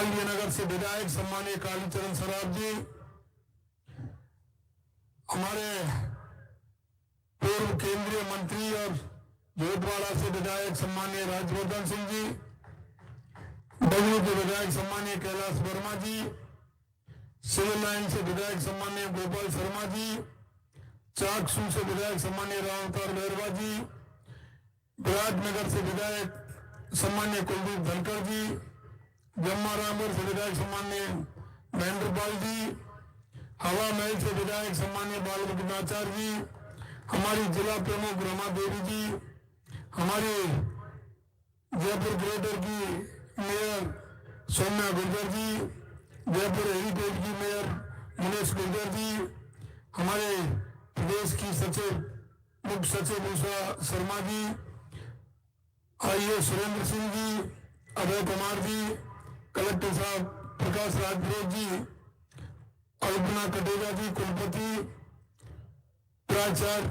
कालदीय नगर से विधायक सम्मानीय कालीचरण सराफ जी, हमारे पूर्व केंद्रीय मंत्री और जोधवाड़ा से विधायक सम्मानीय राजवर्धन सिंह जी, बगलू के विधायक सम्मानीय कैलाश वर्मा जी, सिविल लाइन से विधायक सम्मानीय गोपाल शर्मा जी, चाकसू से विधायक सम्मानीय रामअवतार बैरवा जी, विराटनगर से विधायक सम्मानीय कुलदीप धनखड़ जी, जम्मा रामपुर से विधायक सम्मानीय महेंद्रपाल जी, हवा महल से विधायक सम्मानीय बालकृष्णाचार्य जी, हमारी जिला प्रमुख रमा देवी जी, हमारी जयपुर ग्रेटर की मेयर सौम्या गुर्जर जी, जयपुर हेरिटेज की मेयर मुनेश गुर्जर जी, हमारे प्रदेश की सचिव मुख्य सचिव उषा शर्मा जी, आईए सुरेंद्र सिंह जी, अभय कुमार जी, कलेक्टर साहब प्रकाश राजपुरोहित जी, अल्पना कटेजा जी, कुलपति प्राचार्य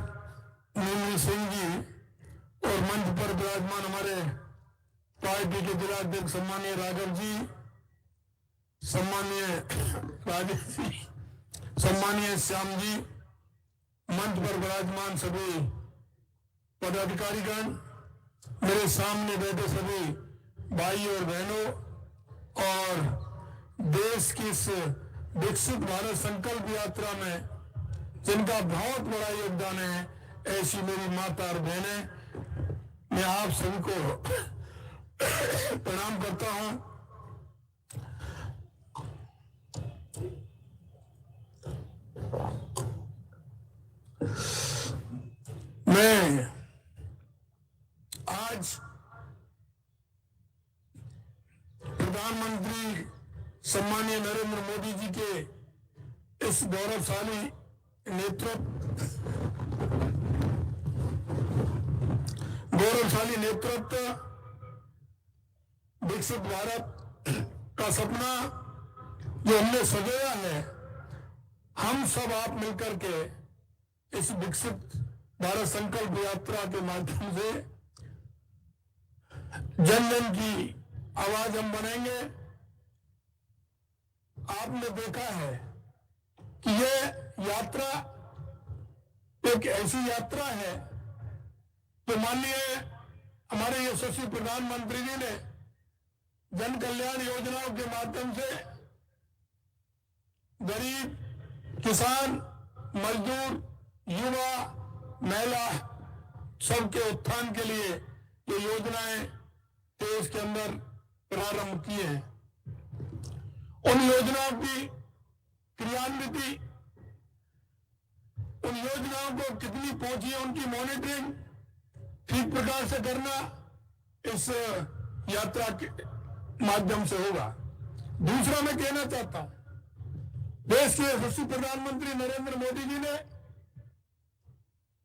नीलू सिंह जी, और मंच पर विराजमान हमारे पार्टी के जिला अध्यक्ष सम्मानीय राघव जी, सम्मानीय राजेश जी, सम्मानीय श्याम जी, मंच पर विराजमान सभी पदाधिकारीगण, मेरे सामने बैठे सभी भाई और बहनों, और देश की इस विकसित भारत संकल्प यात्रा में जिनका बहुत बड़ा योगदान है, ऐसी मेरी माता और बहनें, मैं आप सभी को प्रणाम करता हूं। मैं आज प्रधानमंत्री सम्मानीय नरेंद्र मोदी जी के इस गौरवशाली नेतृत्व, विकसित भारत का सपना जो हमने सजाया है, हम सब आप मिलकर के इस विकसित भारत संकल्प यात्रा के माध्यम से जन जन की आवाज हम बनेंगे। आपने देखा है कि ये यात्रा एक ऐसी यात्रा है तो माननीय हमारे यशस्वी प्रधानमंत्री जी ने जन कल्याण योजनाओं के माध्यम से गरीब, किसान, मजदूर, युवा, महिला सबके उत्थान के लिए ये योजनाएं देश के अंदर प्रारंभ की हैं। उन योजनाओं की क्रियान्विति, उन योजनाओं को कितनी पहुंची है, उनकी मॉनिटरिंग ठीक प्रकार से करना इस यात्रा के माध्यम से होगा। दूसरा मैं कहना चाहता हूं, देश के यशस्वी प्रधानमंत्री नरेंद्र मोदी जी ने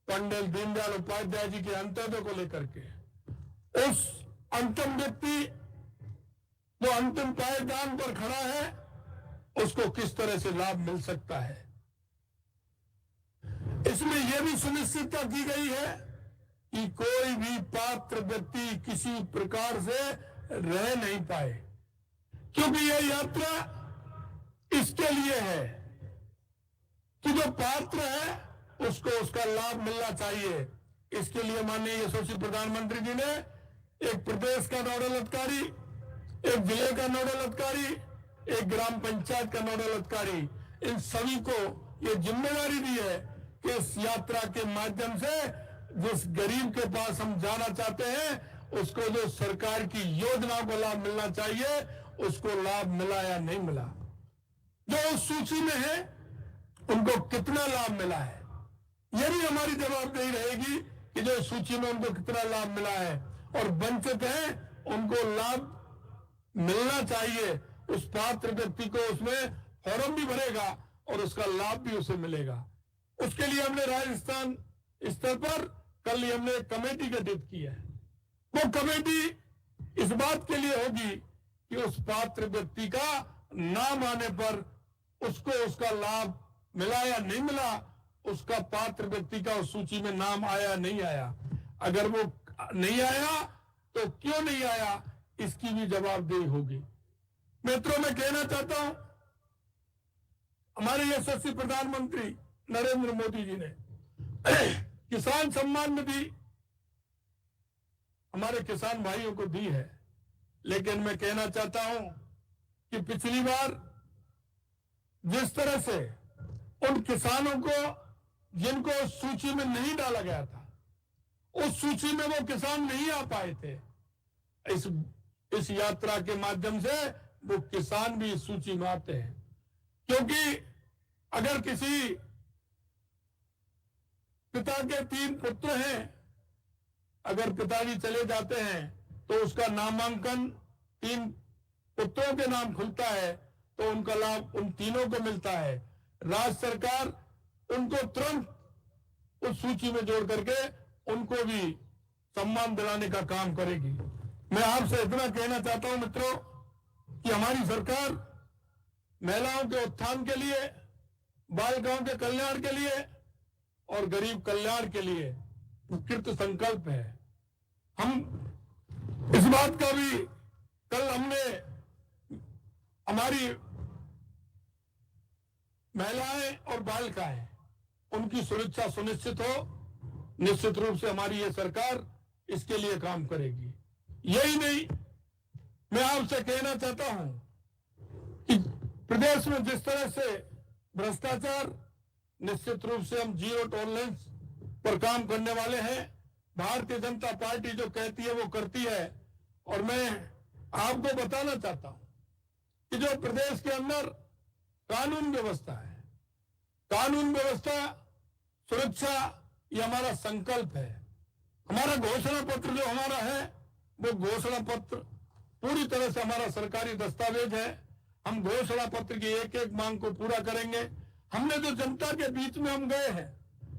पंडित दीनदयाल उपाध्याय जी के अंत्योदय को लेकर के उस अंतिम व्यक्ति जो अंतिम पायदान पर खड़ा है उसको किस तरह से लाभ मिल सकता है, इसमें यह भी सुनिश्चितता की गई है कि कोई भी पात्र व्यक्ति किसी प्रकार से रह नहीं पाए, क्योंकि यह यात्रा इसके लिए है कि जो पात्र है उसको उसका लाभ मिलना चाहिए। इसके लिए माननीय यशस्वी प्रधानमंत्री जी ने एक प्रदेश का नोडल अधिकारी, एक जिले का नोडल अधिकारी, एक ग्राम पंचायत का नोडल अधिकारी, इन सभी को ये जिम्मेदारी दी है कि इस यात्रा के माध्यम से जिस गरीब के पास हम जाना चाहते हैं उसको जो सरकार की योजनाओं को लाभ मिलना चाहिए उसको लाभ मिला या नहीं मिला, जो उस सूची में है उनको कितना लाभ मिला है, यह भी हमारी जवाबदेही रहेगी कि जो सूची में उनको कितना लाभ मिला है, और वंचित है उनको लाभ मिलना चाहिए। उस पात्र व्यक्ति को उसमें फॉर्म भी भरेगा और उसका लाभ भी उसे मिलेगा। उसके लिए हमने राजस्थान स्तर पर कल ही हमने एक कमेटी गठित की है। वो कमेटी इस बात के लिए होगी कि उस पात्र व्यक्ति का नाम आने पर उसको उसका लाभ मिला या नहीं मिला, उसका पात्र व्यक्ति का उस सूची में नाम आया नहीं आया, अगर वो नहीं आया तो क्यों नहीं आया, इसकी भी जवाबदेही होगी। मित्रों, मैं कहना चाहता हूं, हमारे यशस्वी प्रधानमंत्री नरेंद्र मोदी जी ने किसान सम्मान निधि हमारे किसान भाइयों को दी है, लेकिन मैं कहना चाहता हूं कि पिछली बार जिस तरह से उन किसानों को जिनको उस सूची में नहीं डाला गया था, उस सूची में वो किसान नहीं आ पाए थे, इस यात्रा के माध्यम से वो किसान भी इस सूची में आते हैं। क्योंकि अगर किसी पिता के 3 पुत्र हैं, अगर पिताजी चले जाते हैं तो उसका नामांकन 3 पुत्रों के नाम खुलता है, तो उनका लाभ उन तीनों को मिलता है। राज्य सरकार उनको तुरंत उस सूची में जोड़ करके उनको भी सम्मान दिलाने का काम करेगी। मैं आपसे इतना कहना चाहता हूं मित्रों कि हमारी सरकार महिलाओं के उत्थान के लिए, बालिकाओं के कल्याण के लिए और गरीब कल्याण के लिए कृत संकल्प है। हम इस बात का भी कल हमने हमारी महिलाएं और बालिकाएं उनकी सुरक्षा सुनिश्चित हो, निश्चित रूप से हमारी ये सरकार इसके लिए काम करेगी। यही नहीं, मैं आपसे कहना चाहता हूं कि प्रदेश में जिस तरह से भ्रष्टाचार, निश्चित रूप से हम जीरो टॉलरेंस पर काम करने वाले हैं। भारतीय जनता पार्टी जो कहती है वो करती है। और मैं आपको बताना चाहता हूं कि जो प्रदेश के अंदर कानून व्यवस्था है, कानून व्यवस्था सुरक्षा, ये हमारा संकल्प है। हमारा घोषणा पत्र जो हमारा है, वो घोषणा पत्र पूरी तरह से हमारा सरकारी दस्तावेज है। हम घोषणा पत्र की एक एक मांग को पूरा करेंगे। हमने जो जनता के बीच में हम गए हैं,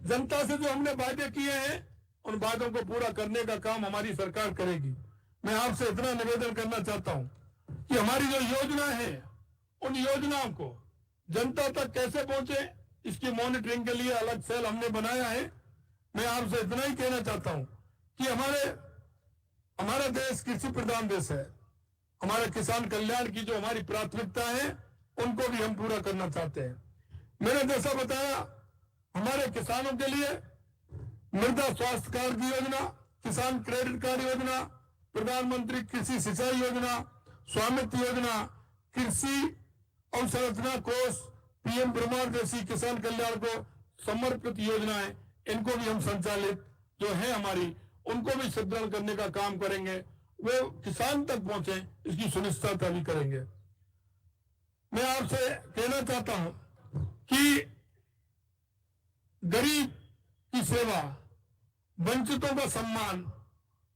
जनता से जो हमने वादे किए हैं, उन वादों को पूरा करने का काम हमारी सरकार करेगी। मैं आपसे इतना निवेदन करना चाहता हूं कि हमारी जो योजना है, उन योजनाओं को जनता तक कैसे पहुंचे, इसकी मॉनिटरिंग के लिए अलग सेल हमने बनाया है। मैं आपसे इतना ही कहना चाहता हूं कि हमारा देश कृषि प्रधान देश है। हमारे किसान कल्याण की जो हमारी प्राथमिकता है, उनको भी हम पूरा करना चाहते हैं। मैंने जैसा बताया, हमारे किसानों के लिए मृदा स्वास्थ्य कार्ड की योजना, किसान क्रेडिट कार्ड योजना, प्रधानमंत्री कृषि सिंचाई योजना, स्वामित्व योजना, कृषि अवसंरचना कोष, पीएम ब्रह्मांड जैसी किसान कल्याण को समर्पित योजनाएं, इनको भी हम संचालित जो है हमारी, उनको भी सुदृढ़ करने का काम करेंगे। वो किसान तक पहुंचे, इसकी सुनिश्चितता भी करेंगे। मैं आपसे कहना चाहता हूं कि गरीब की सेवा, वंचितों का सम्मान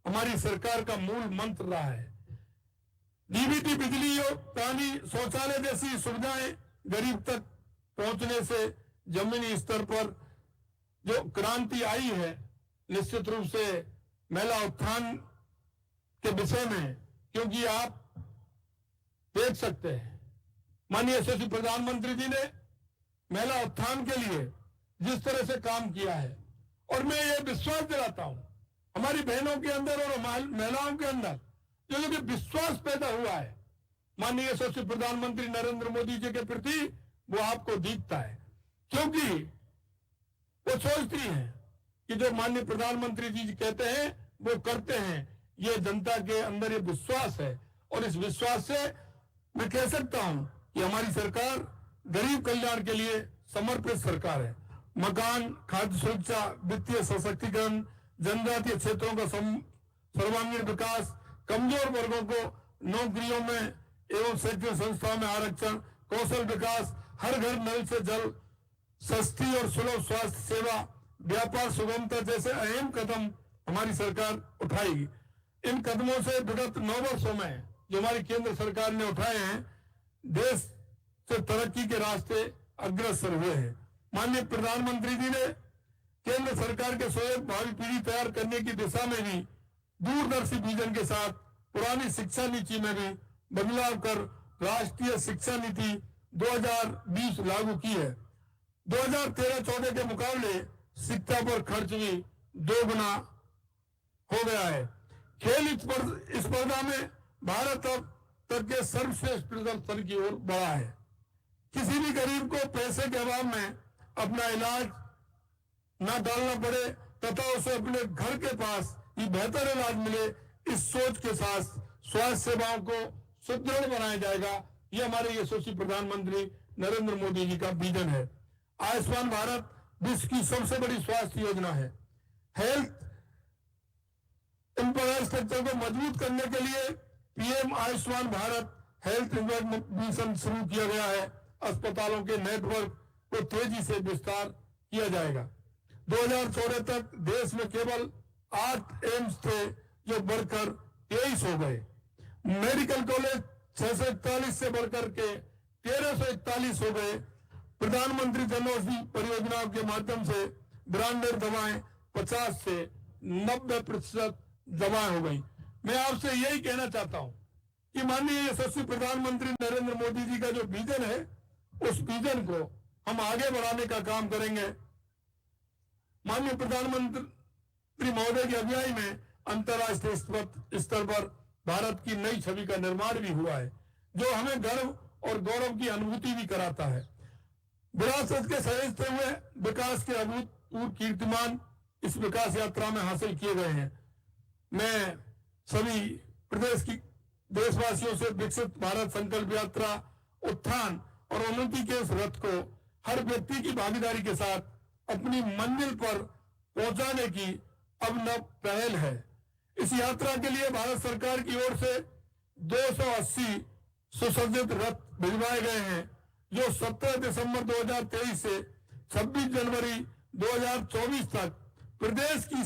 हमारी सरकार का मूल मंत्र रहा है। डीबीटी, बिजली और पानी, शौचालय जैसी सुविधाएं गरीब तक पहुंचने से जमीनी स्तर पर जो क्रांति आई है, निश्चित रूप से महिला उत्थान के विषय में, क्योंकि आप देख सकते हैं माननीय यशस्वी प्रधानमंत्री जी ने महिला उत्थान के लिए जिस तरह से काम किया है, और मैं ये विश्वास दिलाता हूं हमारी बहनों के अंदर और महिलाओं के अंदर जो विश्वास पैदा हुआ है माननीय यशस्वी प्रधानमंत्री नरेंद्र मोदी जी के प्रति, वो आपको दिखता है। क्योंकि वो सोचती हैं कि जो माननीय प्रधानमंत्री जी कहते हैं वो करते हैं। ये जनता के अंदर ये विश्वास है, और इस विश्वास से मैं कह सकता हूं कि हमारी सरकार गरीब कल्याण के लिए समर्पित सरकार है। मकान, खाद्य सुरक्षा, वित्तीय सशक्तिकरण, जनजातीय क्षेत्रों का सर्वांगीण विकास, कमजोर वर्गों को नौकरियों में एवं शैक्षणिक संस्थाओं में आरक्षण, कौशल विकास, हर घर नल से जल, सस्ती और सुलभ स्वास्थ्य सेवा, व्यापार सुगमता जैसे अहम कदम हमारी सरकार उठाएगी। इन कदमों से विगत 9 वर्षों में जो हमारी केंद्र सरकार ने उठाए हैं, देश से तरक्की के रास्ते अग्रसर हुए हैं। माननीय प्रधानमंत्री जी ने केंद्र सरकार के स्वयं भावी पीढ़ी तैयार करने की दिशा में भी दूरदर्शी विजन के साथ पुरानी शिक्षा नीति में भी बदलाव कर राष्ट्रीय शिक्षा नीति 2020 लागू की है। 2013-14 के मुकाबले शिक्षा पर खर्च भी 2 गुना हो गया है। खेल स्पर्धा में भारत अब तक के सर्वश्रेष्ठ प्रदर्शन की ओर बढ़ा है। किसी भी गरीब को पैसे के अभाव में अपना इलाज ना डालना पड़े तथा उसे अपने घर के पास ही बेहतर इलाज मिले, इस सोच के साथ स्वास्थ्य सेवाओं को सुदृढ़ बनाया जाएगा। ये हमारे यशस्वी प्रधानमंत्री नरेंद्र मोदी जी का विजन है। आयुष्मान भारत विश्व की सबसे बड़ी स्वास्थ्य योजना है। हेल्थ इंफ्रास्ट्रक्चर को मजबूत करने के लिए PM Ayushman Bharat health mission शुरू किया गया है। अस्पतालों के नेटवर्क को तेजी से विस्तार किया जाएगा। 2014 तक देश में केवल 8 एम्स थे जो बढ़कर 23 हो गए। मेडिकल कॉलेज 641 से बढ़कर के 1341 हो गए। प्रधानमंत्री जन औषधि परियोजनाओं के माध्यम से ब्रांडेड दवाएं 50 से 90% दवाएं हो गई। मैं आपसे यही कहना चाहता हूं कि माननीय यशस्वी प्रधानमंत्री नरेंद्र मोदी जी का जो विजन है, उस विजन को हम आगे बढ़ाने का काम करेंगे। माननीय प्रधानमंत्री महोदय की अगुवाई में अंतर्राष्ट्रीय स्तर पर भारत की नई छवि का निर्माण भी हुआ है, जो हमें गर्व और गौरव की अनुभूति भी कराता है। विरासत के सहेजते हुए विकास के अभूतपूर्व कीर्तिमान इस विकास यात्रा में हासिल किए गए हैं। मैं सभी प्रदेश की देशवासियों से विकसित भारत संकल्प यात्रा, उत्थान और उन्नति के इस रथ को हर व्यक्ति की भागीदारी के साथ अपनी मंजिल पर पहुंचाने की अभिनव पहल है। इस यात्रा के लिए भारत सरकार की ओर से 280 सुसज्जित रथ भिजवाए गए हैं, जो 17 दिसंबर 2023 से 26 जनवरी 2024 तक प्रदेश की